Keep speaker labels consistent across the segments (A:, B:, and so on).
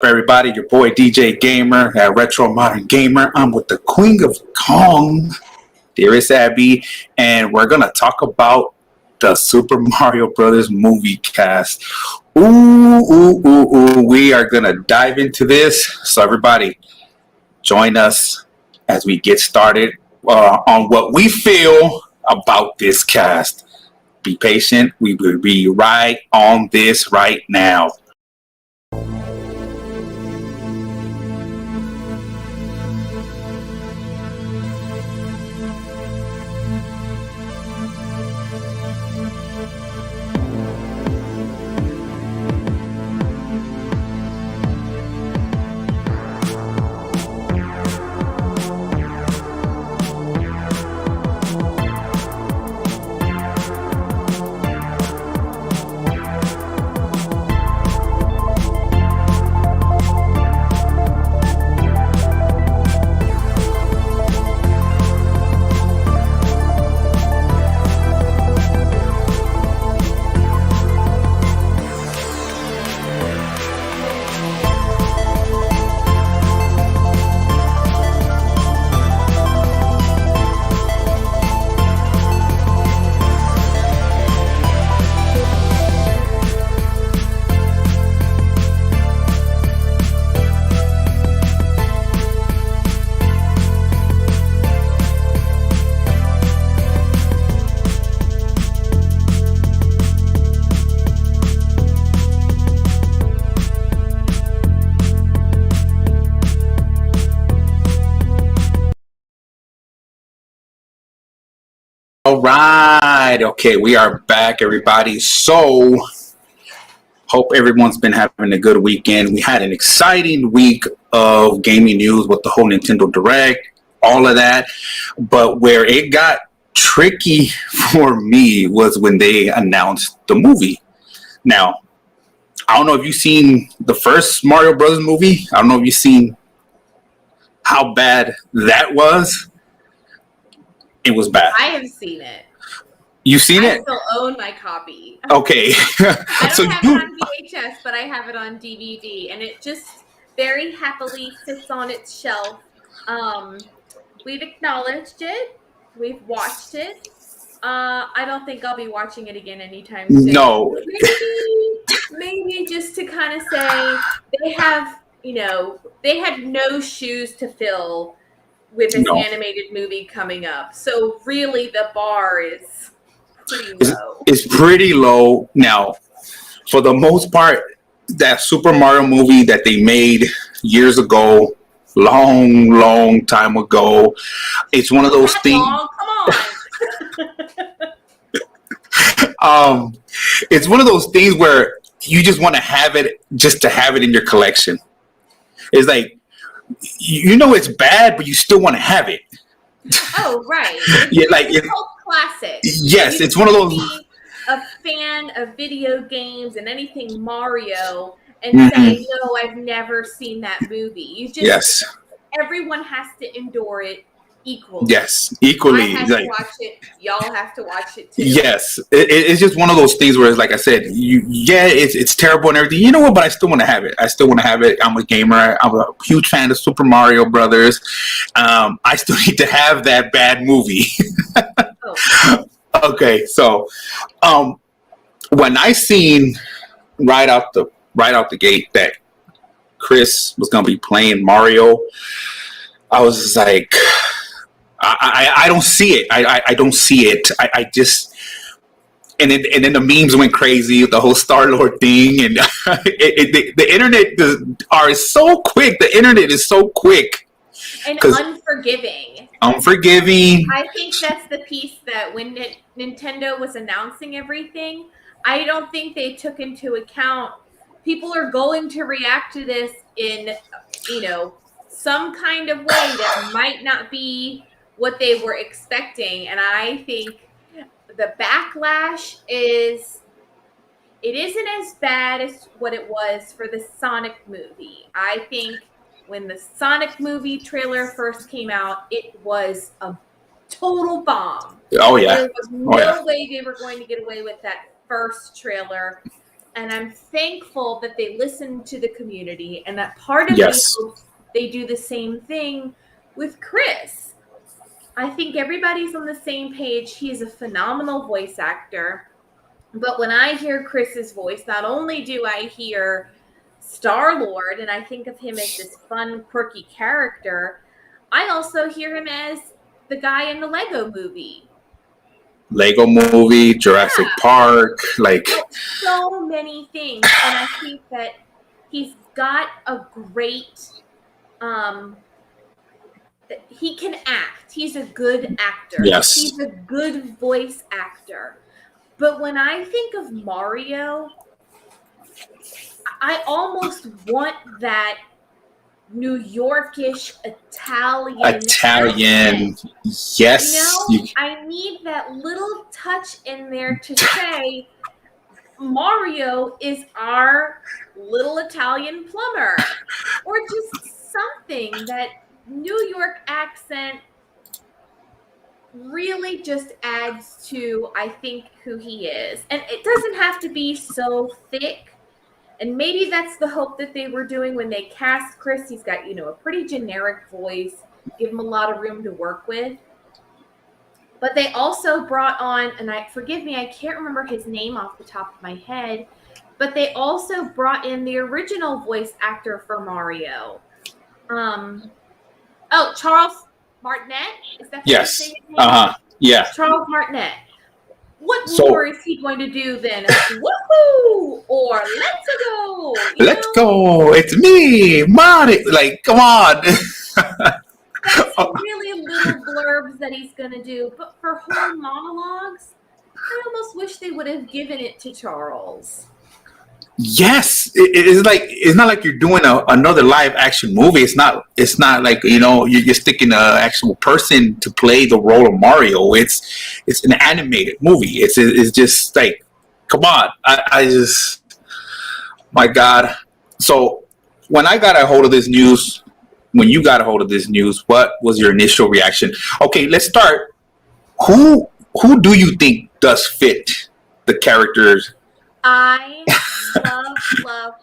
A: Everybody, your boy DJ Gamer at Retro Modern Gamer. I'm with the Queen of Kong, dearest Abby, and we're gonna talk about the Super Mario Brothers movie cast. We are gonna dive into this. So everybody, join us as we get started on what we feel about this cast. Be patient. We will be right on this right now. All right. Okay, we are back, everybody. So, hope everyone's been having a good weekend. We had an exciting week of gaming news with the whole Nintendo Direct, all of that. But where it got tricky for me was when they announced the movie. Now, I don't know if you've seen the first Mario Brothers movie. I don't know if you've seen how bad that was. It was bad.
B: I have seen it.
A: You've seen it?
B: I still own my copy.
A: Okay.
B: I don't have it on VHS, but I have it on DVD, and it just very happily sits on its shelf. We've acknowledged it. We've watched it. I don't think I'll be watching it again anytime soon.
A: No.
B: Maybe just to kind of say they have, they had no shoes to fill with this animated movie coming up. So really the bar is pretty low.
A: It's pretty low. Now, for the most part, that Super Mario movie that they made years ago, long time ago, it's one of those things.
B: Come on.
A: It's one of those things where you just want to have it just to have it in your collection. It's like, it's bad, but you still want to have it.
B: Oh, right.
A: It's
B: a cult classic.
A: Yes, it's one of those.
B: Be a fan of video games and anything Mario, and say, "No, I've never seen that movie." Everyone has to endure it equally.
A: Yes, equally.
B: I have to watch it. Y'all have to watch it too.
A: Yes, it's just one of those things where it's like I said, it's terrible and everything. You know what? But I still want to have it. I'm a gamer. I'm a huge fan of Super Mario Brothers. I still need to have that bad movie. Okay, so when I seen right out the gate that Chris was gonna be playing Mario, I was just like, I don't see it. I don't see it. I just and then the memes went crazy, the whole Star-Lord thing, and the internet is so quick. The internet is so quick
B: and unforgiving.
A: I
B: think that's the piece that when Nintendo was announcing everything, I don't think they took into account people are going to react to this in, some kind of way that might not be what they were expecting. And I think the backlash it isn't as bad as what it was for the Sonic movie. I think when the Sonic movie trailer first came out, it was a total bomb.
A: Oh, yeah.
B: There was no way they were going to get away with that first trailer. And I'm thankful that they listen to the community, and that part of me
A: Yes.
B: hopes they do the same thing with Chris. I think everybody's on the same page. He's a phenomenal voice actor. But when I hear Chris's voice, not only do I hear Star-Lord, and I think of him as this fun, quirky character, I also hear him as the guy in the Lego movie.
A: Lego movie, Jurassic Park, like
B: so many things. And I think that he's got a great he can act. He's a good actor.
A: yes,
B: He's a good voice actor. But when I think of Mario, I almost want that New Yorkish Italian.
A: Accent. Yes.
B: I need that little touch in there to say Mario is our little Italian plumber, or just something. That New York accent really just adds to, I think, who he is. And it doesn't have to be so thick. And maybe that's the hope that they were doing when they cast Chris. He's got, a pretty generic voice, give him a lot of room to work with. But they also brought on, and forgive me, I can't remember his name off the top of my head, but they also brought in the original voice actor for Mario. Charles Martinet? Is that
A: yes. Yeah.
B: Charles Martinet. What more is he going to do than woohoo or let's go?
A: Let's go. It's me, Monty. Like, come on.
B: That's really little blurbs that he's going to do. But for whole monologues, I almost wish they would have given it to Charles.
A: Yes, it's not like you're doing another live action movie. It's not like you're sticking an actual person to play the role of Mario. It's an animated movie. It's just like, come on. I just, my God. So when I got a hold of this news, when you got a hold of this news, what was your initial reaction? Okay, let's start. Who do you think does fit the characters?
B: I love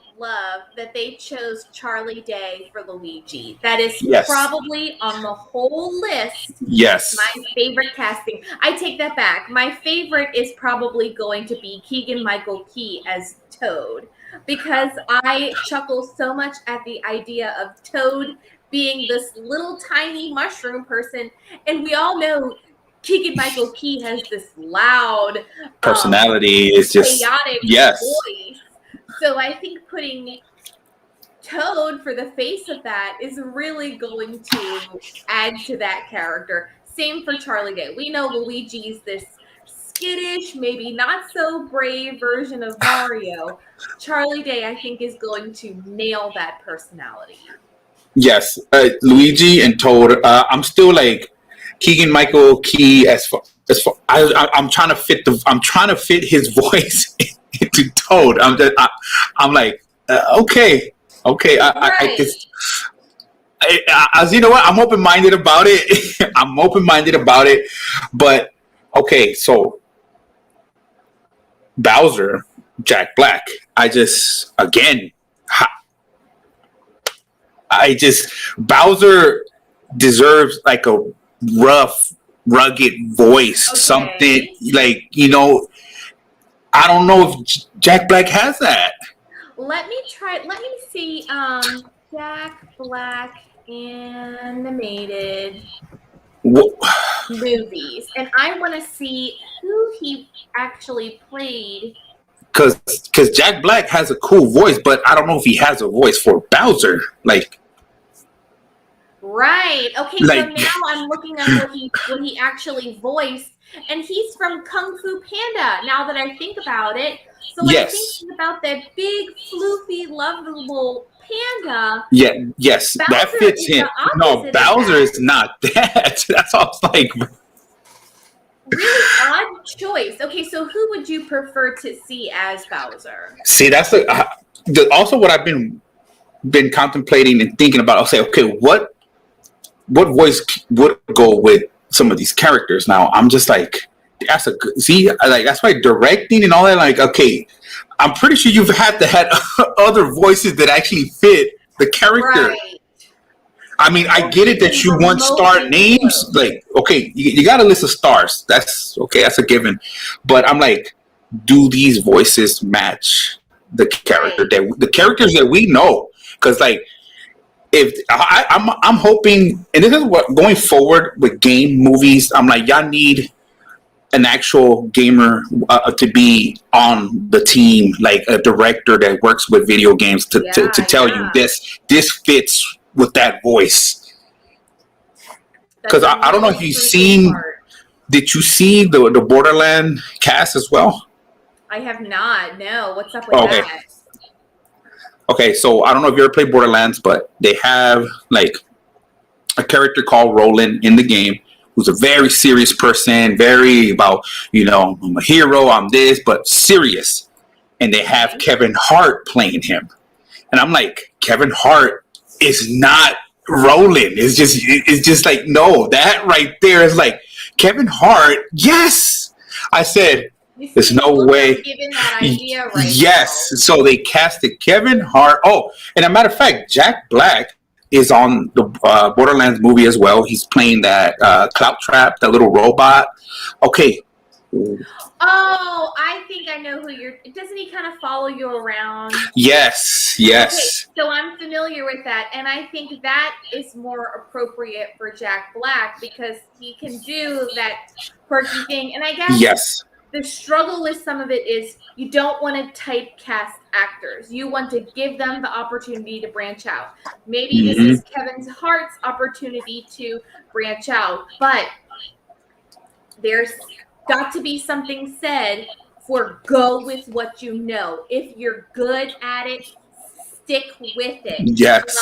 B: that they chose Charlie Day for Luigi. That is probably on the whole list.
A: Yes.
B: My favorite casting. I take that back. My favorite is probably going to be Keegan-Michael Key as Toad, because I chuckle so much at the idea of Toad being this little tiny mushroom person, and we all know Keegan-Michael Key has this loud
A: personality. It's just
B: chaotic voice. So I think putting Toad for the face of that is really going to add to that character. Same for Charlie Day. We know Luigi's this skittish, maybe not so brave version of Mario. Charlie Day, I think, is going to nail that personality.
A: Yes, Luigi and Toad. I'm still like Keegan-Michael Key I'm trying to fit his voice into Toad. I'm like, okay. As you know what, I'm open-minded about it. But okay, so Bowser, Jack Black. Bowser deserves like a rough, rugged voice. Okay. Something like, I don't know if Jack Black has that.
B: Let me see. Jack Black animated movies, and I want to see who he actually played.
A: Because Jack Black has a cool voice, but I don't know if he has a voice for Bowser. Like,
B: right. Okay. So now I'm looking at what he actually voiced, and he's from Kung Fu Panda. Now that I think about it, so when I'm thinking about that big, floofy, lovable panda.
A: Yes, Bowser that fits him. No, Bowser is not that. That's all it's like.
B: Really odd choice. Okay, so who would you prefer to see as Bowser?
A: See, that's also what I've been contemplating and thinking about. I'll say, okay, what voice would go with some of these characters? Now, I'm just like, That's a good. See, like that's why directing and all that. Like, okay, I'm pretty sure you've had to had other voices that actually fit the character.
B: Right.
A: I mean, I get it that you want star names. Like, okay, you got a list of stars. That's okay. That's a given. But I'm like, do these voices match the character the characters that we know? Because like, if I'm hoping, and this is what going forward with game movies, I'm like, y'all need an actual gamer to be on the team, like a director that works with video games to tell you this fits with that voice. Because I don't know if you've seen. Did you see the Borderland cast as well?
B: I have not. No. What's up with that?
A: Okay, so I don't know if you ever played Borderlands, but they have like a character called Roland in the game who's a very serious person, very about, I'm a hero, I'm this, but serious. And they have Kevin Hart playing him. And I'm like, Kevin Hart is not Roland. It's just like, no, that right there is like Kevin Hart. Yes. I said, there's no way.
B: Given that idea right
A: yes.
B: now.
A: So they casted Kevin Hart. Oh, and a matter of fact, Jack Black is on the Borderlands movie as well. He's playing that Clout Trap, that little robot. Okay.
B: Oh, I think I know who you're. Doesn't he kind of follow you around?
A: Yes.
B: Okay, so I'm familiar with that, and I think that is more appropriate for Jack Black because he can do that quirky thing. And I guess the struggle with some of it is you don't want to typecast actors. You want to give them the opportunity to branch out. Maybe this is Kevin Hart's opportunity to branch out, but there's got to be something said for go with what you know. If you're good at it, stick with it.
A: Yes.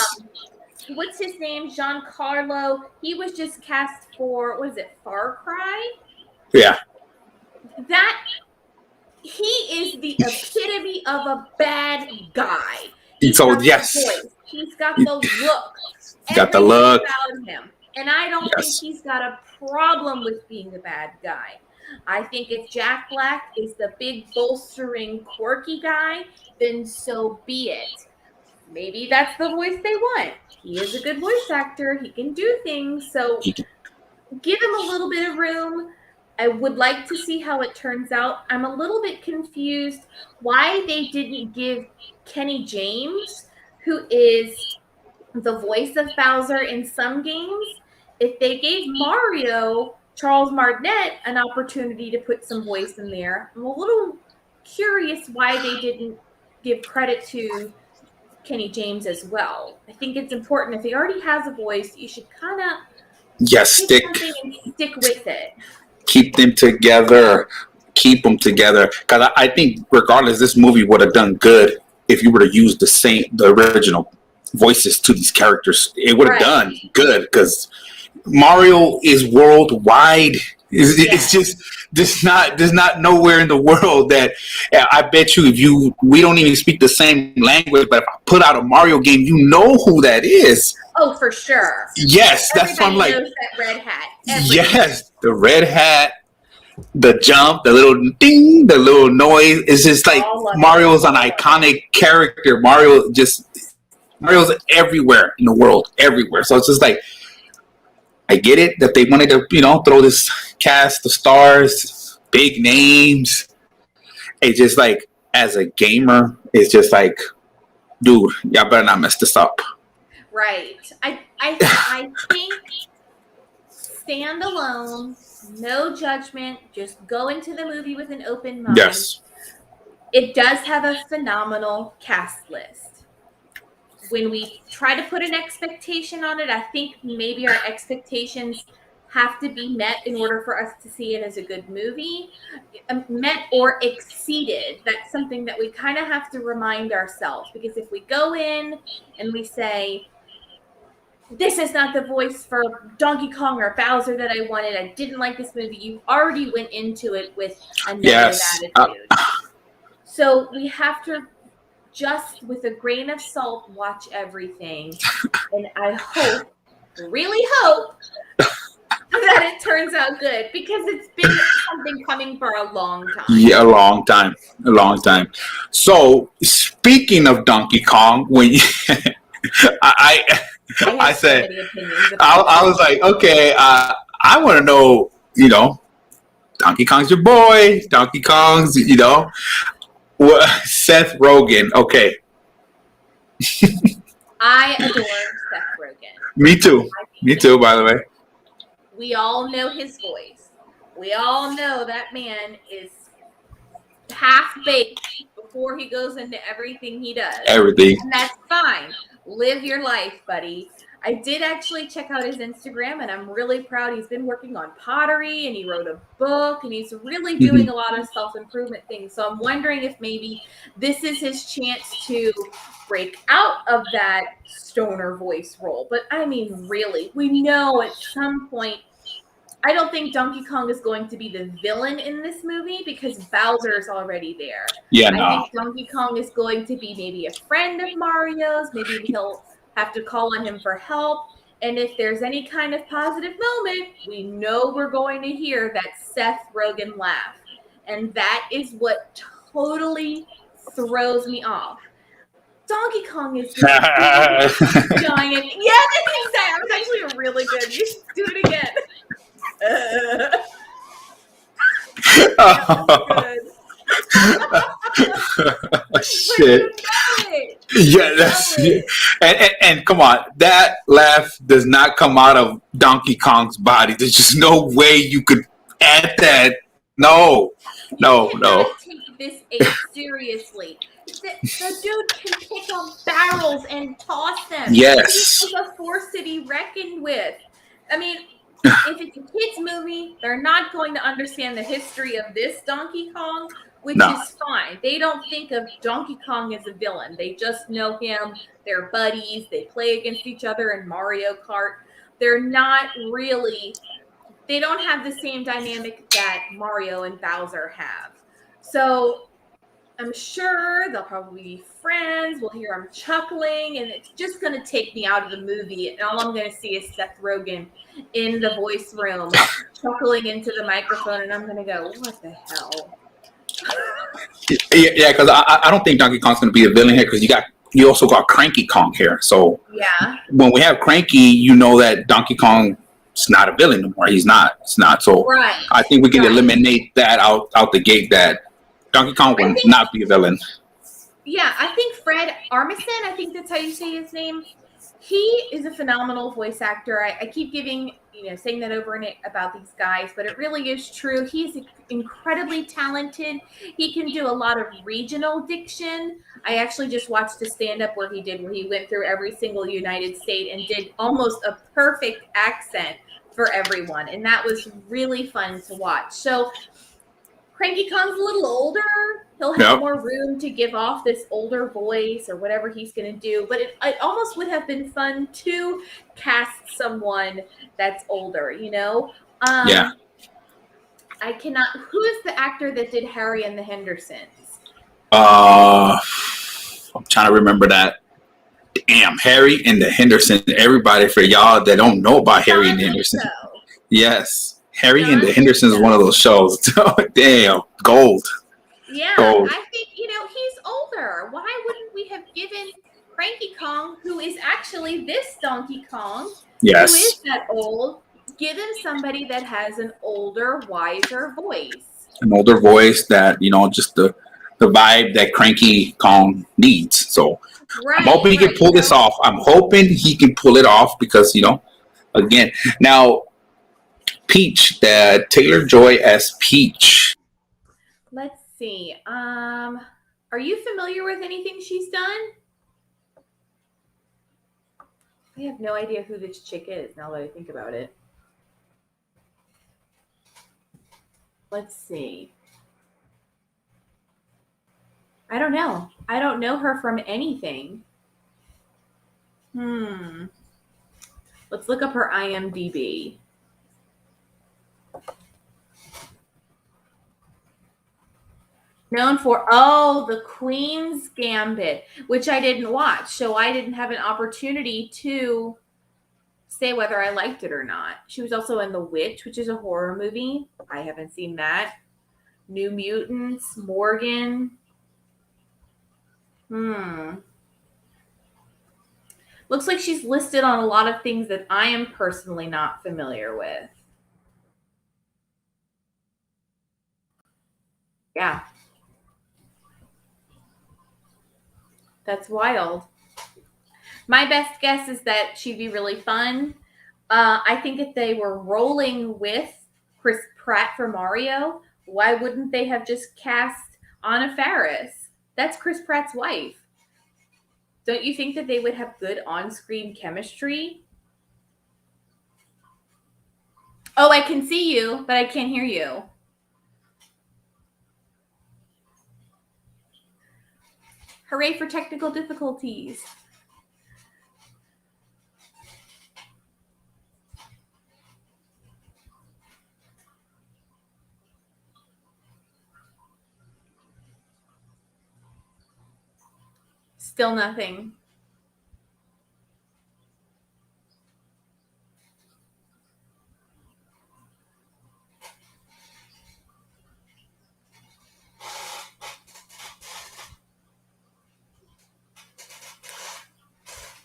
B: What's his name? Giancarlo. He was just cast for, what is it, Far Cry?
A: Yeah.
B: That he is the epitome of a bad guy. He's got the voice. He's got the look.
A: Got the look
B: about him. And I don't think he's got a problem with being a bad guy. I think if Jack Black is the big bolstering quirky guy, then so be it. Maybe that's the voice they want. He is a good voice actor. He can do things. So give him a little bit of room. I would like to see how it turns out. I'm a little bit confused why they didn't give Kenny James, who is the voice of Bowser in some games, if they gave Mario, Charles Martinet, an opportunity to put some voice in there. I'm a little curious why they didn't give credit to Kenny James as well. I think it's important. If he already has a voice, you should kind of stick with it.
A: Keep them together. Keep them together. Because I think regardless, this movie would have done good if you were to use the original voices to these characters. It would have done good because Mario is worldwide. It's just there's not nowhere in the world that I bet you we don't even speak the same language, but if I put out a Mario game, you know who that is.
B: Oh, for sure.
A: Yes, that's why I'm like,
B: knows that red hat.
A: Yes, the red hat, the jump, the little ding, the little noise. It's just like Mario's an iconic character. Mario's everywhere in the world, everywhere. So it's just like, I get it that they wanted to, throw this cast of stars, big names. It's just like, as a gamer, it's just like, dude, y'all better not mess this up.
B: Right. I think stand alone, no judgment, just go into the movie with an open mind.
A: Yes.
B: It does have a phenomenal cast list. When we try to put an expectation on it, I think maybe our expectations have to be met in order for us to see it as a good movie. Met or exceeded. That's something that we kind of have to remind ourselves. Because if we go in and we say, this is not the voice for Donkey Kong or Bowser that I wanted, I didn't like this movie, you already went into it with a negative attitude. So we have to just with a grain of salt watch everything. And I hope, really hope, that it turns out good, because it's been something coming for a long time.
A: Yeah, a long time. So speaking of Donkey Kong, when you, I
B: I have
A: I
B: so
A: said
B: many opinions about
A: I was like, okay, I want to know, Donkey Kong's your boy. Donkey Kong's, Seth Rogen. Okay,
B: I adore Seth Rogen.
A: me too. Me too. By the way,
B: We all know his voice. We all know that man is half baked before he goes into everything he does.
A: everything.
B: And that's fine. Live your life, buddy. I did actually check out his Instagram, and I'm really proud. He's been working on pottery, and he wrote a book, and he's really doing a lot of self-improvement things. So I'm wondering if maybe this is his chance to break out of that stoner voice role. But I mean, really, we know at some point, I don't think Donkey Kong is going to be the villain in this movie because Bowser's already there.
A: Yeah,
B: I
A: no.
B: think Donkey Kong is going to be maybe a friend of Mario's. Maybe he'll have to call on him for help. And if there's any kind of positive moment, we know we're going to hear that Seth Rogen laugh. And that is what totally throws me off. Donkey Kong is this giant. Yeah, that's exactly. That was actually really good. You should do it again.
A: Shit. Yeah, that's and come on, that laugh does not come out of Donkey Kong's body. There's just no way you could add that. No.
B: Take this seriously. The dude can pick up barrels and toss them.
A: Yes.
B: He's a force to be reckoned with. I mean, if it's a kids movie, they're not going to understand the history of this Donkey Kong, which is fine. They don't think of Donkey Kong as a villain. They just know him. They're buddies. They play against each other in Mario Kart. They're not really, they don't have the same dynamic that Mario and Bowser have. So I'm sure they'll probably be friends. We'll hear them chuckling, and it's just going to take me out of the movie. And all I'm going to see is Seth Rogen in the voice room chuckling into the microphone, and I'm going to go, what the hell?
A: Yeah, because I don't think Donkey Kong's going to be a villain here, because you also got Cranky Kong here. So
B: yeah,
A: when we have Cranky, you know that Donkey Kong is not a villain anymore. He's not. It's not. So
B: right.
A: I think we can eliminate that out the gate, that Donkey Kong will not be a villain.
B: Yeah, I think Fred Armisen, I think that's how you say his name. He is a phenomenal voice actor. I keep saying that over and about these guys, but it really is true. He's incredibly talented. He can do a lot of regional diction. I actually just watched a stand-up where he went through every single United States and did almost a perfect accent for everyone. And that was really fun to watch. So Cranky Kong's a little older. He'll have more room to give off this older voice or whatever he's going to do. But it almost would have been fun to cast someone that's older,
A: Yeah.
B: I cannot. Who is the actor that did Harry and the Hendersons?
A: I'm trying to remember that. Damn, Harry and the Hendersons. Everybody, for y'all that don't know about Harry and the Hendersons. Yes. Harry and the Hendersons is one of those shows. Damn, gold.
B: Yeah, gold. I think, he's older. Why wouldn't we have given Cranky Kong, who is actually this Donkey Kong,
A: yes,
B: who is that old, give him somebody that has an older, wiser voice.
A: An older voice that, just the vibe that Cranky Kong needs. So I'm hoping he can pull this off. I'm hoping he can pull it off because, again, now, Peach, that Taylor-Joy as Peach.
B: Let's see. Are you familiar with anything she's done? I have no idea who this chick is now that I think about it. Let's see. I don't know. I don't know her from anything. Let's look up her iAmDb. Known for, the Queen's Gambit, which I didn't watch, so I didn't have an opportunity to say whether I liked it or not. She was also in The Witch, which is a horror movie. I haven't seen that. New Mutants, Morgan. Looks like she's listed on a lot of things that I am personally not familiar with. Yeah. That's wild. My best guess is that she'd be really fun. I think if they were rolling with Chris Pratt for Mario, why wouldn't they have just cast Anna Faris? That's Chris Pratt's wife. Don't you think that they would have good on-screen chemistry? Oh, I can see you, but I can't hear you. Hooray for technical difficulties. Still nothing.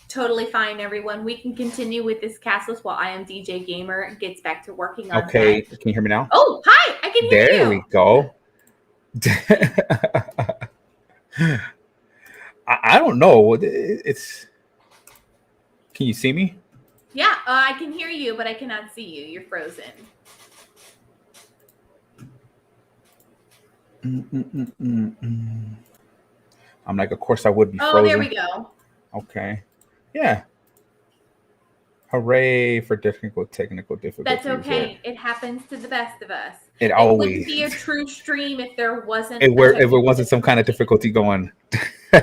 B: Totally fine, everyone. We can continue with this castless while iAmDjGamer gets back to working on
C: Okay,
B: that.
C: can you hear me now?
B: Oh, hi! I can hear you.
C: There we go. I don't know. It's. Can you see me?
B: Yeah, I can hear you, but I cannot see you. You're frozen.
C: I'm like, of course I would be frozen.
B: Oh, there we go.
C: Okay. Yeah. Hooray for technical difficulties.
B: That's okay. It happens to the best of us.
C: It always
B: wouldn't be a true stream if there wasn't.
C: If it wasn't some kind of difficulty going. All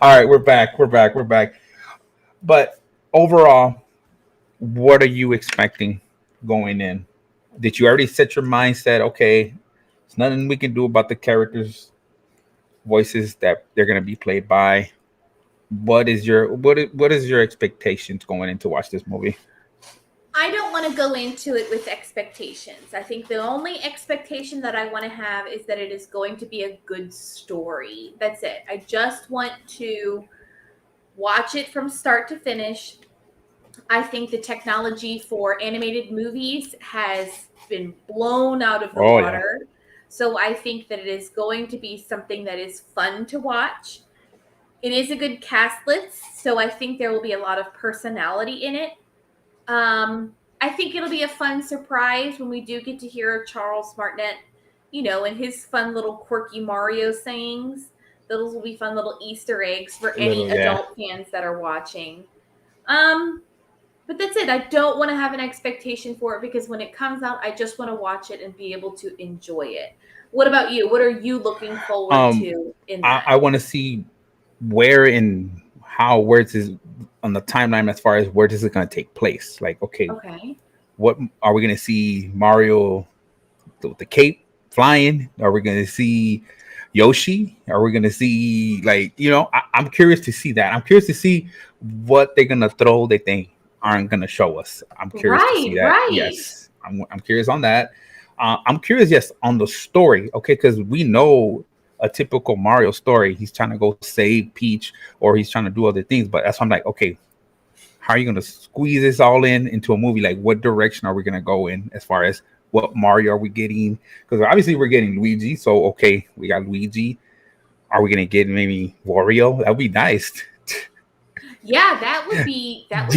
C: right, we're back. But overall, what are you expecting going in? Did you already set your mindset? Okay, there's nothing we can do about the characters' voices that they're going to be played by. What is your expectations going in to watch this movie?
B: I don't want to go into it with expectations. I think the only expectation that I want to have is that it is going to be a good story. That's it. I just want to watch it from start to finish. I think the technology for animated movies has been blown out of the water. Yeah. So I think that it is going to be something that is fun to watch. It is a good cast list, so I think there will be a lot of personality in it. I think it'll be a fun surprise when we do get to hear Charles Martinet, and his fun little quirky Mario sayings. Those will be fun little Easter eggs for any adult fans that are watching. But that's it. I don't want to have an expectation for it because when it comes out, I just want to watch it and be able to enjoy it. What about you? What are you looking forward to in that?
C: I want to see where this is on the timeline as far as where this is going to take place. Like, okay, what are we going to see? Mario with the cape flying? Are we going to see Yoshi? Are we going to see I'm curious to see that. I'm curious to see what they're going to throw that they aren't going to show us. I'm curious to see that. Right. Yes, I'm curious on that. I'm curious, yes, on the story. Okay, because we know a typical Mario story. He's trying to go save Peach or he's trying to do other things. But that's why I'm like, okay, how are you going to squeeze this all into a movie? Like, what direction are we going to go in as far as what Mario are we getting? Because obviously we're getting Luigi. So, okay, we got Luigi. Are we going to get maybe Wario? That would be nice.
B: Yeah, that would be a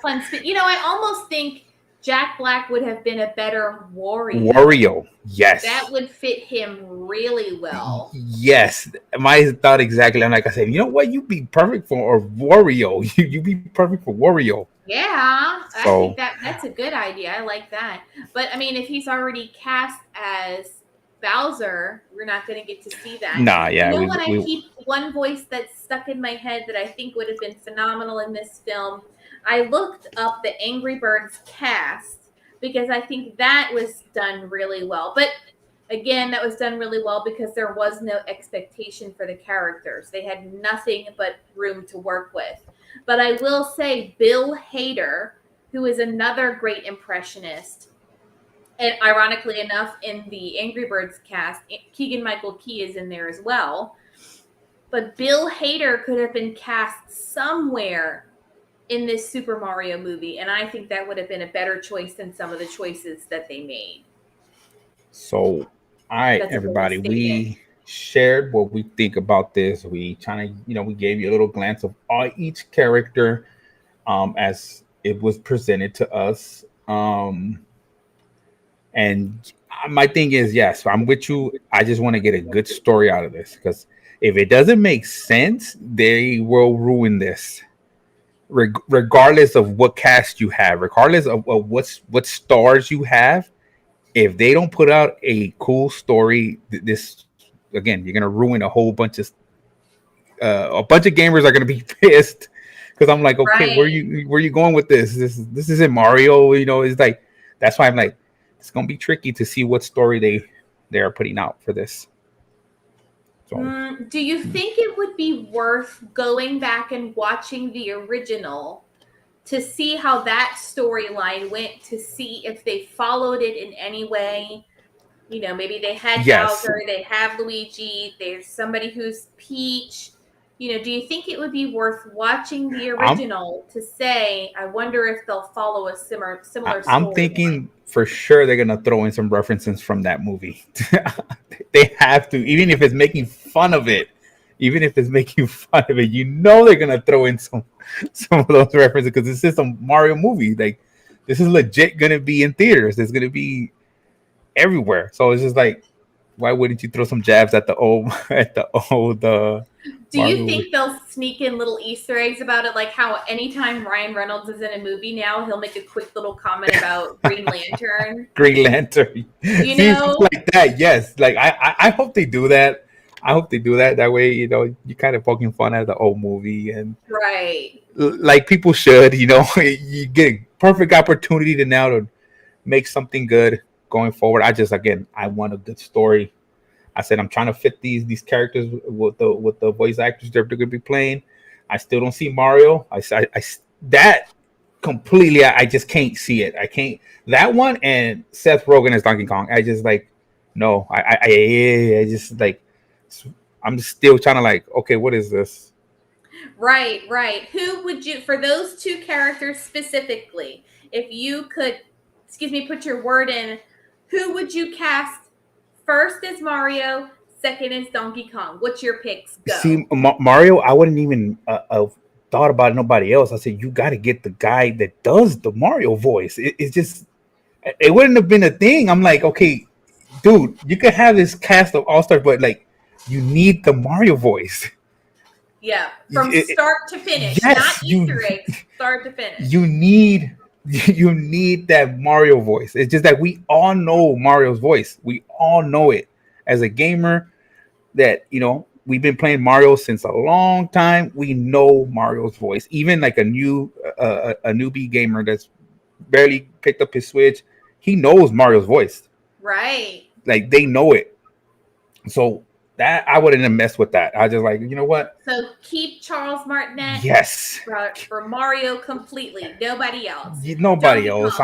B: fun spin. I almost think Jack Black would have been a better Wario.
C: Yes.
B: That would fit him really well.
C: Yes. My thought exactly. I'm like, I said, you know what? You'd be perfect for Wario. You'd be perfect for Wario.
B: Yeah. I think that's a good idea. I like that. But, I mean, if he's already cast as Bowser, we're not going to get to see that.
C: Nah, yeah.
B: I keep one voice that's stuck in my head that I think would have been phenomenal in this film. I looked up the Angry Birds cast because I think that was done really well. But Again, that was done really well because there was no expectation for the characters. They had nothing but room to work with. But I will say Bill Hader, who is another great impressionist, and ironically enough, in the Angry Birds cast, Keegan-Michael Key is in there as well. But Bill Hader could have been cast somewhere in this Super Mario movie, and I think that would have been a better choice than some of the choices that they made.
C: So, all right, everybody, we shared what we think about this. We we gave you a little glance of each character as it was presented to us. And my thing is, yes, I'm with you. I just want to get a good story out of this, because if it doesn't make sense, they will ruin this. Regardless of what cast you have, regardless of what stars you have, if they don't put out a cool story, this again, you're gonna ruin a whole bunch of gamers are gonna be pissed, because I'm like, okay,
B: right.
C: where you going with this? This isn't Mario, it's like, that's why I'm like, it's gonna be tricky to see what story they are putting out for this.
B: So. Do you think it would be worth going back and watching the original to see how that storyline went, to see if they followed it in any way? Maybe they had Bowser, they have Luigi, there's somebody who's Peach. Do you think it would be worth watching the original to say, I wonder if they'll follow a similar story?
C: I'm thinking for sure they're going to throw in some references from that movie. They have to, even if it's making fun of it. Even if it's making fun of it, they're going to throw in some of those references, because this is a Mario movie. Like, this is legit going to be in theaters. It's going to be everywhere. So it's just like, why wouldn't you throw some jabs at the old
B: Do you think they'll sneak in little Easter eggs about it? Like how anytime Ryan Reynolds is in a movie now, he'll make a quick little comment about Green Lantern.
C: Green Lantern. Like that, yes. Like, I hope they do that. I hope they do that. That way, you're kind of poking fun at the old movie. And
B: right.
C: Like people should, you get a perfect opportunity to make something good going forward. I want a good story. I said, I'm trying to fit these characters with the voice actors they're going to be playing. I still don't see Mario. I that completely. I just can't see it. I can't. That one and Seth Rogen as Donkey Kong. I just like, no. I just like. I'm still trying to like, okay, what is this?
B: Right. Who would you, for those two characters specifically, if you could, put your word in, who would you cast first as Mario, second as Donkey Kong? What's your picks? Go.
C: See, Mario, I wouldn't even thought about nobody else. I said, you got to get the guy that does the Mario voice. It's just, it wouldn't have been a thing. I'm like, okay, dude, you could have this cast of all-stars, but like, you need the Mario voice.
B: Yeah, from start to finish, yes, not Easter eggs, start to finish.
C: You need that Mario voice. It's just that we all know Mario's voice. We all know it. As a gamer, that we've been playing Mario since a long time. We know Mario's voice. Even like a newbie gamer that's barely picked up his Switch, he knows Mario's voice.
B: Right.
C: Like, they know it. So that I wouldn't have messed with that. I just like, you know what?
B: So keep Charles Martinet.
C: Yes.
B: For Mario completely. Nobody else.
C: Nobody else.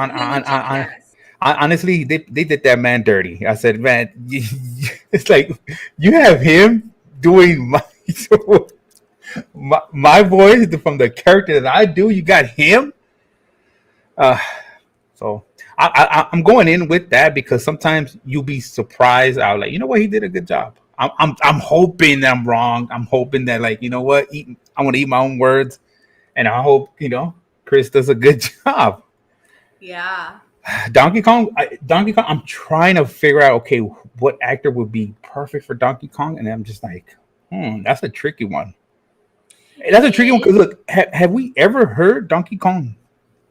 C: Honestly, they did that man dirty. I said, man, it's like you have him doing my voice from the character that I do. You got him. So I'm going in with that, because sometimes you'll be surprised. I'll like, you know what, he did a good job. I'm hoping that I'm wrong. I'm hoping that, like, you know what, I want to eat my own words, and I hope Chris does a good job.
B: Yeah.
C: Donkey Kong. I'm trying to figure out, okay, what actor would be perfect for Donkey Kong, and I'm just like, that's a tricky one. That's a tricky one, because look, have we ever heard Donkey Kong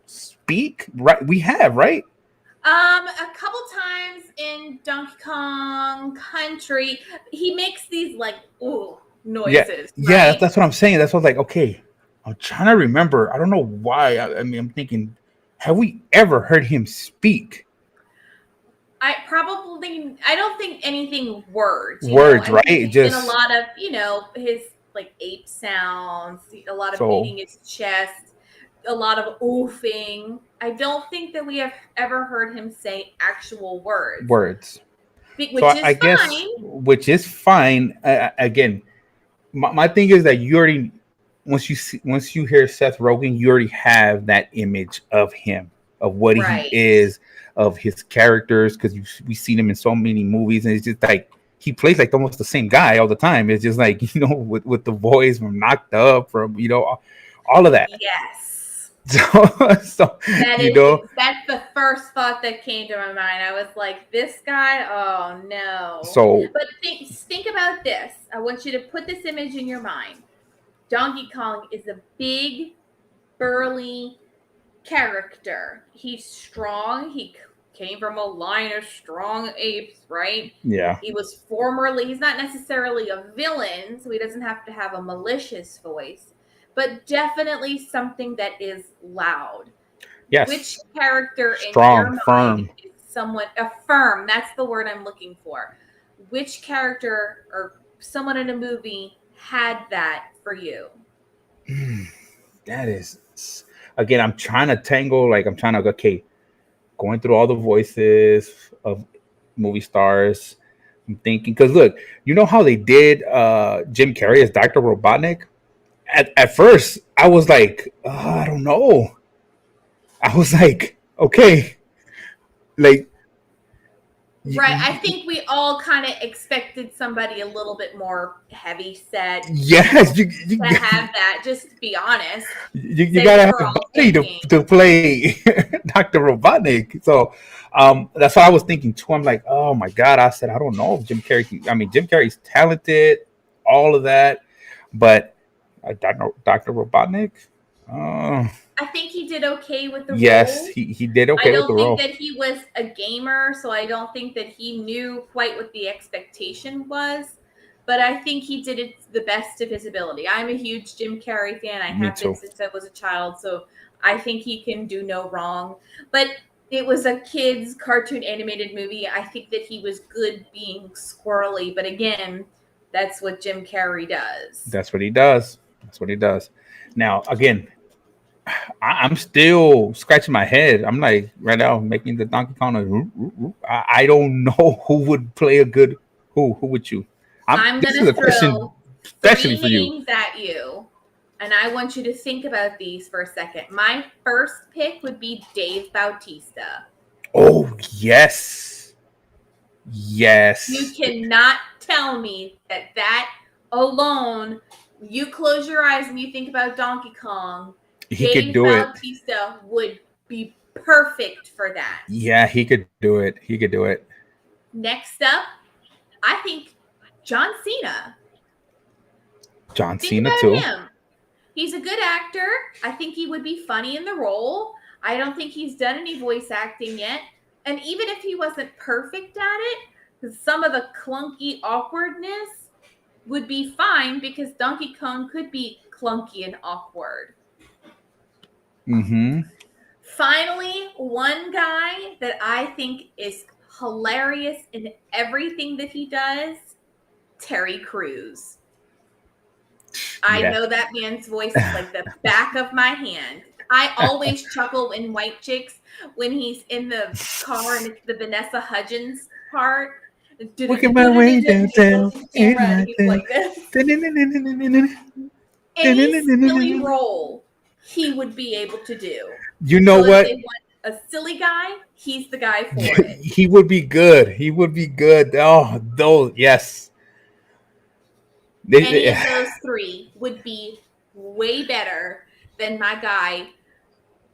C: speak? Right, we have, right?
B: A couple times in Donkey Kong Country, he makes these like noises.
C: Yeah,
B: right?
C: That's what I'm saying. That's what I was like, okay, I'm trying to remember. I don't know why. I mean, I'm thinking, have we ever heard him speak?
B: I don't think anything words.
C: Words,
B: I
C: right?
B: think
C: Just
B: in a lot of, his like ape sounds, a lot of beating his chest, a lot of oofing. I don't think that we have ever heard him say actual
C: words. So
B: which is
C: I guess,
B: fine.
C: which is fine. Again, my thing is that you already, once you hear Seth Rogen, you already have that image of him, of what he
B: Right.
C: is, of his characters, because we've seen him in so many movies, and it's just like he plays like almost the same guy all the time. It's just like, with the voice from Knocked Up, from all of that.
B: Yes.
C: So
B: that's the first thought that came to my mind. I was like, this guy, oh no.
C: So,
B: but think about this. I want you to put this image in your mind. Donkey Kong is a big, burly character. He's strong. He came from a line of strong apes, right?
C: Yeah.
B: He's not necessarily a villain, so he doesn't have to have a malicious voice, but definitely something that is loud.
C: Yes.
B: Which character
C: strong,
B: in your
C: firm.
B: mind is somewhat firm? That's the word I'm looking for. Which character or someone in a movie had that for you?
C: That is, again, I'm trying to going through all the voices of movie stars. I'm thinking, because look, you know how they did Jim Carrey as Dr. Robotnik? At first, I was like, I don't know. I was like, okay, like,
B: right. I think we all kind of expected somebody a little bit more heavy set.
C: Yes,
B: you have that. Just to be honest,
C: you gotta have a body to play Dr. Robotnik. So that's what I was thinking too. I'm like, oh my god! I said, I don't know if Jim Carrey. I mean, Jim Carrey's talented, all of that, but Dr. Robotnik.
B: I think he did okay with the role.
C: Yes, he did okay with the role.
B: I don't think that he was a gamer, so I don't think that he knew quite what the expectation was. But I think he did it the best of his ability. I'm a huge Jim Carrey fan. I have been since I was a child, so I think he can do no wrong. But it was a kid's cartoon animated movie. I think that he was good being squirrely. But again, that's what Jim Carrey does.
C: That's what he does. That's what he does. Now, again, I'm still scratching my head. I'm like, right now, making the Donkey Kong. I don't know who would play a good. Who would you?
B: I'm going to throw three names at you, and I want you to think about these for a second. My first pick would be Dave Bautista.
C: Oh, yes. Yes.
B: You cannot tell me that alone, you close your eyes and you think about Donkey Kong,
C: Dave
B: Bautista would be perfect for that.
C: Yeah, he could do it. He could do it.
B: Next up, I think John Cena.
C: John Cena too.
B: Him. He's a good actor. I think he would be funny in the role. I don't think he's done any voice acting yet. And even if he wasn't perfect at it, some of the clunky awkwardness would be fine because Donkey Kong could be clunky and awkward.
C: Mm-hmm.
B: Finally, one guy that I think is hilarious in everything that he does, Terry Crews. I know that man's voice is like the back of my hand. I always chuckle in White Chicks when he's in the car and it's the Vanessa Hudgens part.
C: Working my way downtown.
B: Any silly role he would be able to do.
C: You know what?
B: If they want a silly guy, he's the guy for it.
C: He would be good. He would be good. Oh, those, yes.
B: Any of those three would be way better than my guy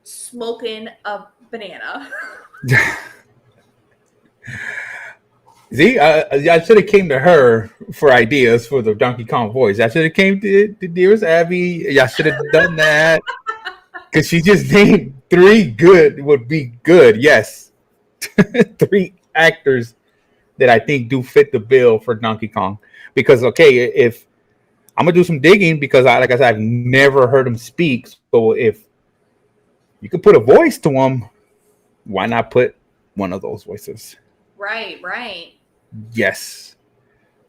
B: smoking a banana.
C: See, I should have came to her for ideas for the Donkey Kong voice. I should have came to dearest Abby. I should have done that because she just named three good would be good. Yes, three actors that I think do fit the bill for Donkey Kong. Because if I'm gonna do some digging, because like I said, I've never heard him speak. So if you could put a voice to him, why not put one of those voices?
B: right.
C: Yes.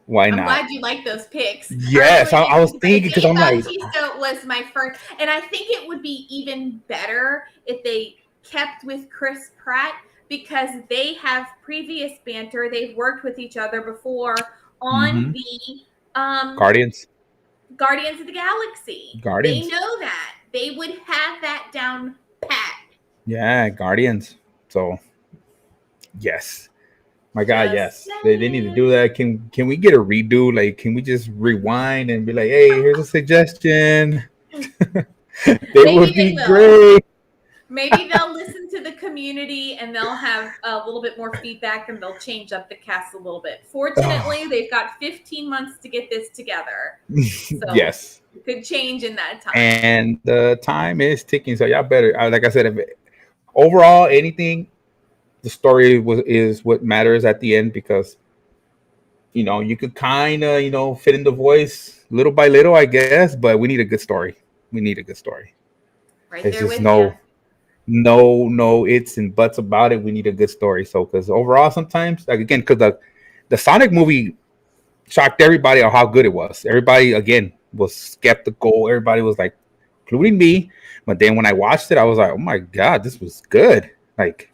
C: Why
B: I'm
C: not?
B: glad you like those picks.
C: Yes, I was thinking because I'm like,
B: Bautista was my first, and I think it would be even better if they kept with Chris Pratt because they have previous banter. They've worked with each other before on the
C: Guardians
B: of the Galaxy. They know that. They would have that down pat.
C: Yeah, Guardians. So yes. My God, yes. They need to do that. Can we get a redo? Like, can we just rewind and be like, hey, here's a suggestion? They would be great.
B: Maybe they'll listen to the community and they'll have a little bit more feedback and they'll change up the cast a little bit. Fortunately, they've got 15 months to get this together. So
C: yes.
B: It could change in that time.
C: And the time is ticking. So y'all better, like I said, overall, anything, the story is what matters at the end because, you could kind of, fit in the voice little by little, I guess, but we need a good story. We need a good story.
B: Right
C: it's
B: there
C: just
B: with
C: no its and buts about it. We need a good story. So because overall sometimes, like, again, because the Sonic movie shocked everybody on how good it was. Everybody again was skeptical. Everybody was like, including me, but then when I watched it I was like, oh my God, this was good. Like,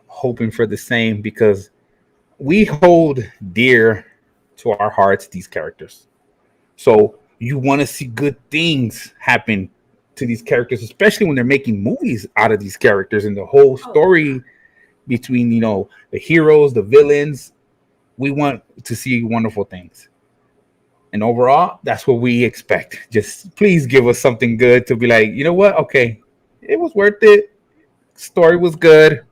C: hoping for the same because we hold dear to our hearts these characters. So you want to see good things happen to these characters, especially when they're making movies out of these characters and the whole story between, the heroes, the villains. We want to see wonderful things. And overall, that's what we expect. Just please give us something good to be like, you know what? Okay, it was worth it. Story was good.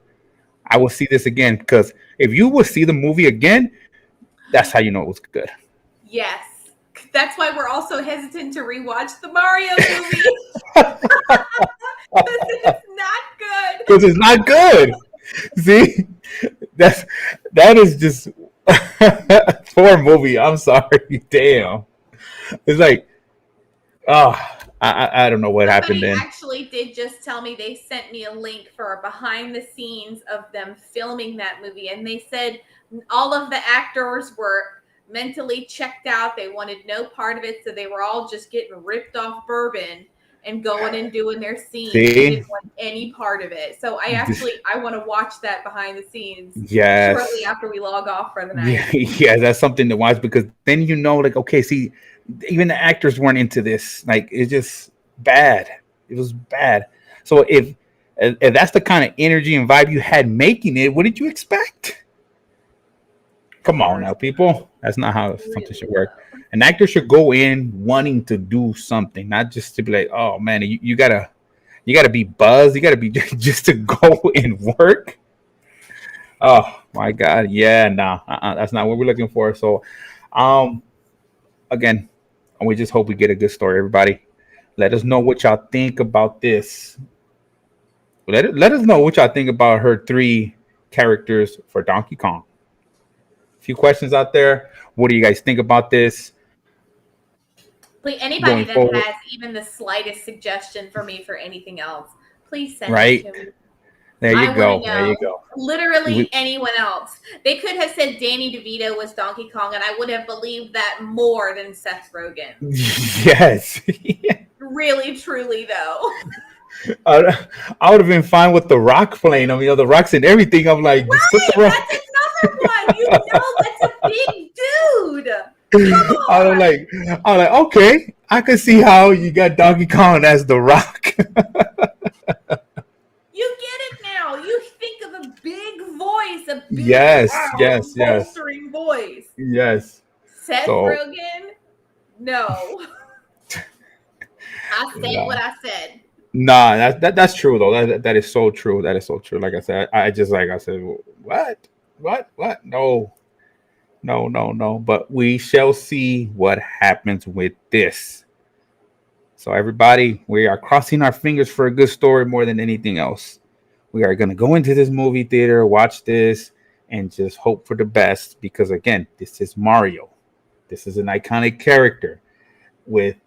C: I will see this again because if you will see the movie again, that's how you know it was good.
B: Yes. That's why we're also hesitant to rewatch the Mario movie. Because it's not good.
C: Because it's not good. See? That is just poor movie. I'm sorry. Damn. It's like, I don't know what happened then.
B: Actually did just tell me they sent me a link for a behind the scenes of them filming that movie. And they said all of the actors were mentally checked out. They wanted no part of it. So they were all just getting ripped off bourbon and going and doing their scenes. They didn't want any part of it. So I want to watch that behind the scenes shortly after we log off for the night.
C: Yeah, that's something to watch because then like, okay, see, even the actors weren't into this. Like, it's just bad. It was bad. So if that's the kind of energy and vibe you had making it, what did you expect? Come on now, people. That's not how something should work. An actor should go in wanting to do something, not just to be like, oh man, you gotta be buzzed. You gotta be just to go and work. Oh my God, yeah, that's not what we're looking for. So, again, we just hope we get a good story. Everybody, let us know what y'all think about this. Let us know what y'all think about her 3 characters for Donkey Kong. A few questions out there. What do you guys think about this?
B: Please, anybody that has even the slightest suggestion for me for anything else, please send it to me.
C: There you go. There you go.
B: Literally anyone else. They could have said Danny DeVito was Donkey Kong, and I would have believed that more than Seth Rogen.
C: Yes.
B: Really, truly, though.
C: I would have been fine with the Rock playing. I mean, the Rocks and everything. I'm like,
B: right,
C: put the Rock.
B: That's another one. You know, that's a big dude.
C: I'm like, okay, I can see how you got Donkey Kong as the Rock.
B: You get it now. You think of a big voice, a big bolstering voice.
C: Yes.
B: Seth Rogen? No. I said what I said.
C: Nah, that's true though. That is so true. That is so true. Like I said, I said, what? No. But we shall see what happens with this. So everybody, we are crossing our fingers for a good story more than anything else. We are going to go into this movie theater, watch this, and just hope for the best because, again, this is Mario. This is an iconic character with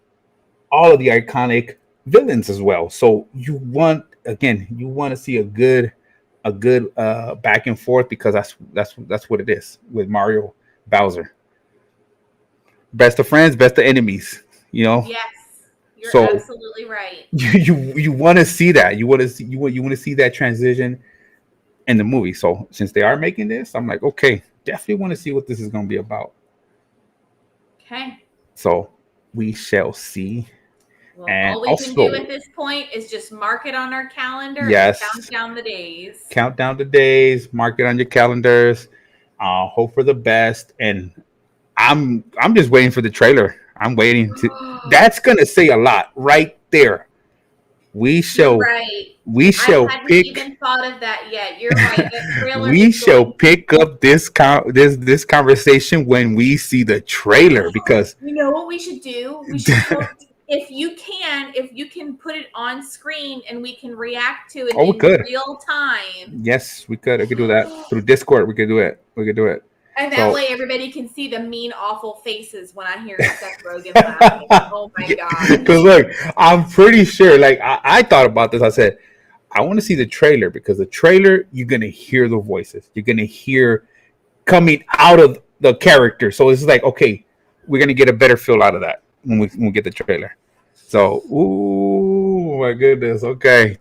C: all of the iconic villains as well. So you want to see a good a good back and forth, because that's what it is with Mario Bowser. Best of friends, best of enemies. You know.
B: Yes, you're
C: So
B: absolutely right.
C: you want to see that. You want to see that transition in the movie. So since they are making this, I'm like, okay, definitely want to see what this is going to be about.
B: Okay.
C: So we shall see.
B: Well,
C: And
B: all we can
C: also,
B: do at this point is just mark it on our calendar and count
C: yes,
B: down the days.
C: count down the days, mark it on your calendars. Hope for the best. And I'm just waiting for the trailer. I'm waiting to. That's gonna say a lot right there. We
B: You're
C: shall
B: right.
C: we
B: I
C: shall
B: hadn't
C: pick.
B: even thought of that yet. You're right. That trailer
C: We
B: is
C: shall
B: going.
C: pick up this conversation when we see the trailer, because
B: You know what we should do? We should if you can put it on screen and we can react to it
C: oh, we
B: in
C: could.
B: real time.
C: Yes, we could. I could do that through Discord. We could do it. We could do it.
B: And that
C: So
B: way everybody can see the mean, awful faces when I hear Seth Rogen laughing. Oh my god.
C: because look, I'm pretty sure. Like I thought about this. I said I want to see the trailer, because the trailer you're gonna hear the voices. You're gonna hear coming out of the character. So it's like, okay, we're gonna get a better feel out of that when we get the trailer. So, ooh, my goodness. Okay.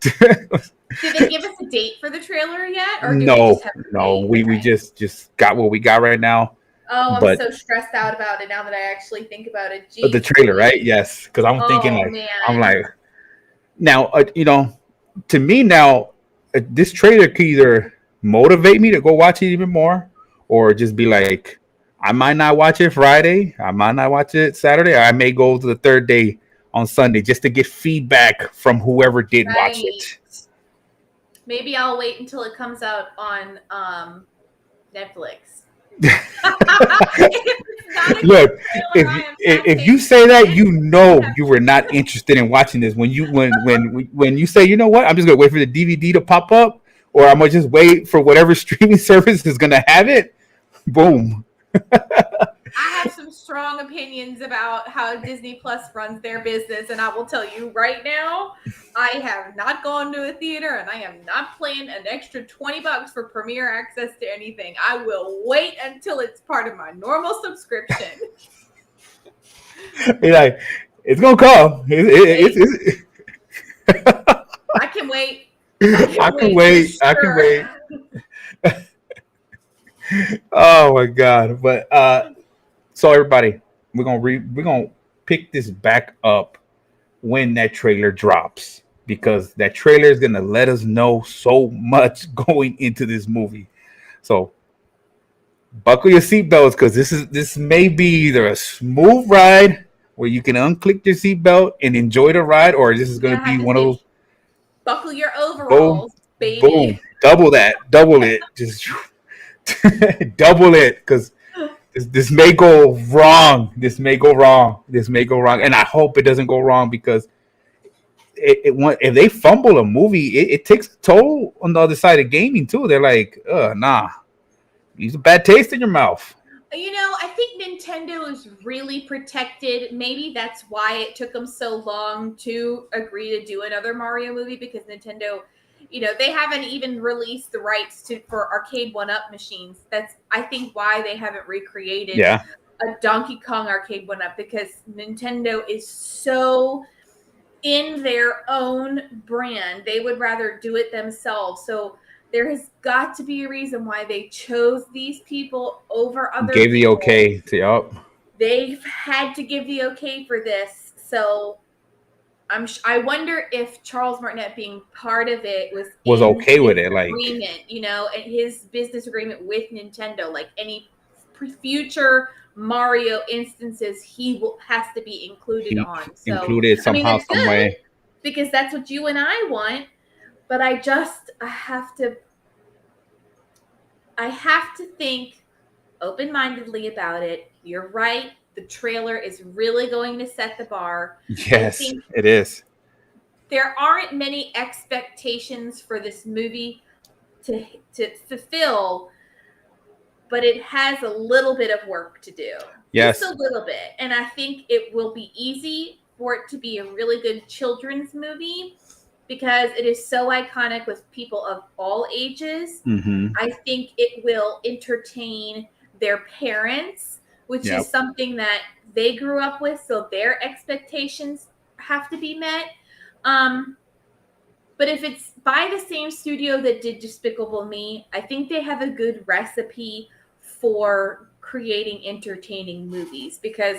B: Did they give us a date for the trailer yet? Or do we
C: No,
B: just have to
C: no,
B: wait?
C: we
B: Okay.
C: just got what we got right now.
B: Oh, I'm
C: But
B: so stressed out about it now that I actually think about it.
C: the
B: Jeez.
C: trailer, right? Yes, because I'm thinking
B: Oh
C: like I'm
B: man.
C: like now, to me now, this trailer could either motivate me to go watch it even more, or just be like, I might not watch it Friday, I might not watch it Saturday, I may go to the third day on Sunday just to get feedback from whoever did watch
B: Right.
C: it.
B: Maybe I'll wait until it comes out on Netflix.
C: Look, if you say that, you were not interested in watching this. When you say, you know what, I'm just gonna wait for the DVD to pop up, or I'm gonna just wait for whatever streaming service is gonna have it. Boom.
B: I have some strong opinions about how Disney Plus runs their business, and I will tell you right now, I have not gone to a theater, and I am not paying an extra $20 for premiere access to anything. I will wait until it's part of my normal subscription.
C: Like, it's gonna come.
B: I can wait.
C: I can wait. I can wait. Oh my god! But so everybody, we're gonna pick this back up when that trailer drops, because that trailer is gonna let us know so much going into this movie. So buckle your seatbelts, because this may be either a smooth ride where you can unclick your seatbelt and enjoy the ride, or this is gonna be one of those
B: buckle your
C: boom,
B: overalls, baby.
C: boom, double it, just double it, because this may go wrong. This may go wrong, and I hope it doesn't go wrong, because if they fumble a movie, it takes a toll on the other side of gaming too. They're like, nah, leaves a bad taste in your mouth.
B: You know, I think Nintendo is really protected. Maybe that's why it took them so long to agree to do another Mario movie, because Nintendo, they haven't even released the rights for arcade 1-up machines. That's, I think, why they haven't recreated a Donkey Kong arcade 1-up, because Nintendo is so in their own brand. They would rather do it themselves. So there has got to be a reason why they chose these people over other people.
C: Gave the okay to yup.
B: They've had to give the okay for this. So I wonder if Charles Martinet being part of it was
C: okay with it,
B: agreement, and his business agreement with Nintendo, like any future Mario instances, he has to be included on. So
C: included somehow, some way,
B: because that's what you and I want. But I have to think open-mindedly about it. You're right. The trailer is really going to set the bar.
C: Yes, it is.
B: There aren't many expectations for this movie to fulfill, but it has a little bit of work to do.
C: Yes.
B: Just a little bit. And I think it will be easy for it to be a really good children's movie. because it is so iconic with people of all ages.
C: Mm-hmm.
B: I think it will entertain their parents, which is something that they grew up with, so their expectations have to be met. But if it's by the same studio that did Despicable Me, I think they have a good recipe for creating entertaining movies, because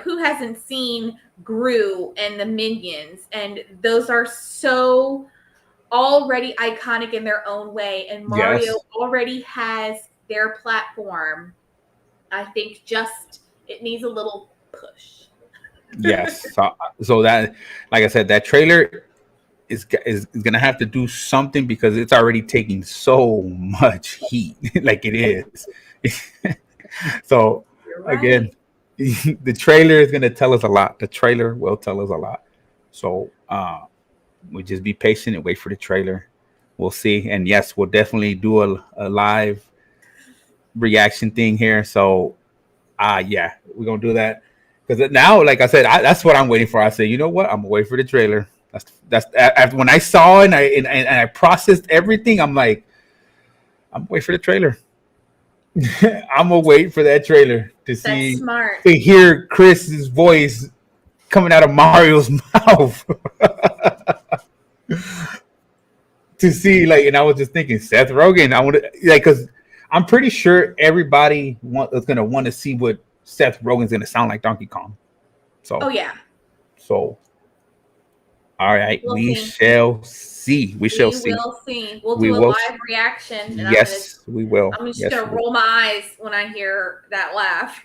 B: who hasn't seen Gru and the Minions, and those are so already iconic in their own way, and Mario already has their platform. I think just it needs a little push.
C: Yes. So that, like I said, that trailer is gonna have to do something because it's already taking so much heat, like it is. So again, the trailer is gonna tell us a lot. The trailer will tell us a lot. So we just be patient and wait for the trailer. We'll see. And yes, we'll definitely do a live reaction thing here. So yeah, we're gonna do that. Because now, like I said, that's what I'm waiting for. I said, you know what? I'm gonna wait for the trailer. That's after when I saw it and I processed everything. I'm like, I'm waiting for the trailer. I'm gonna wait for that trailer to see, to hear Chris's voice coming out of Mario's mouth. To see, like, and I was just thinking, Seth Rogen. I want to, like, because I'm pretty sure everybody is gonna want to see what Seth Rogen's gonna sound like Donkey Kong. So, so, all right, we shall see. We shall see.
B: Will see. We'll do a live reaction. And
C: yes, we will.
B: I'm just gonna roll my eyes when I hear that laugh.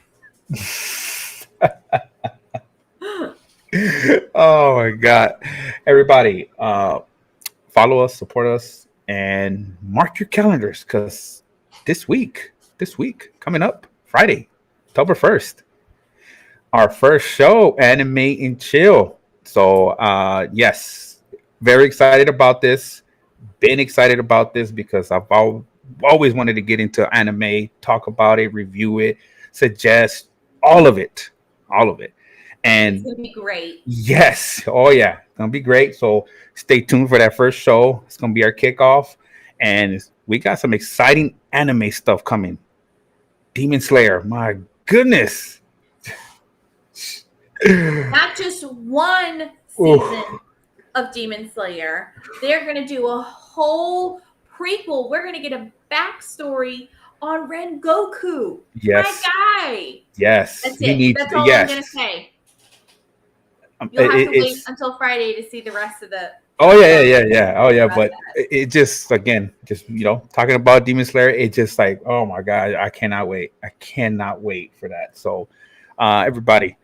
C: Oh my God, everybody! Follow us, support us, and mark your calendars because this week coming up Friday, October 1st, our first show, Anime and Chill. So yes, very excited about this. Been excited about this because I've always wanted to get into anime, talk about it, review it, suggest all of it. And
B: it's gonna be great.
C: Yes. Oh yeah. It's gonna be great. So stay tuned for that first show. It's gonna be our kickoff. And we got some exciting anime stuff coming. Demon Slayer. My goodness.
B: Not just one season of Demon Slayer. They're gonna do a whole prequel. We're gonna get a backstory on Rengoku.
C: Yes.
B: My guy.
C: Yes.
B: That's it. That's all I'm gonna say. You'll have to wait until Friday to see the rest of the.
C: Oh yeah. Oh yeah, but it just, again, just talking about Demon Slayer, it just like, oh my God, I cannot wait for that. So, everybody,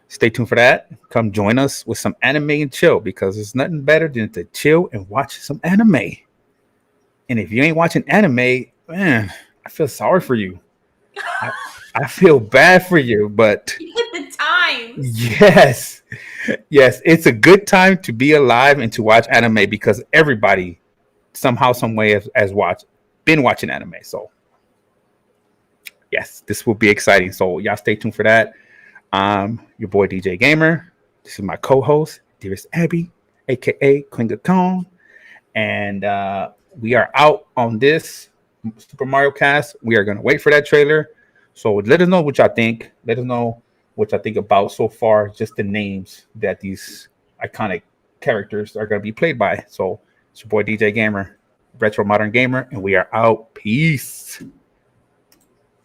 C: stay tuned for that. Come join us with some anime and chill because there's nothing better than to chill and watch some anime. And if you ain't watching anime, man, I feel sorry for you. I feel bad for you, but
B: the times.
C: Yes, it's a good time to be alive and to watch anime because everybody somehow, some way has been watching anime. So yes, this will be exciting. So y'all stay tuned for that. Your boy DJ Gamer. This is my co-host, Dearest Abby, aka Queen of Kong, and we are out on this Super Mario Cast. We are gonna wait for that trailer. So let us know what y'all think. Let us know what y'all think about so far, just the names that these iconic characters are going to be played by. So it's your boy DJ Gamer, Retro Modern Gamer, and we are out. Peace.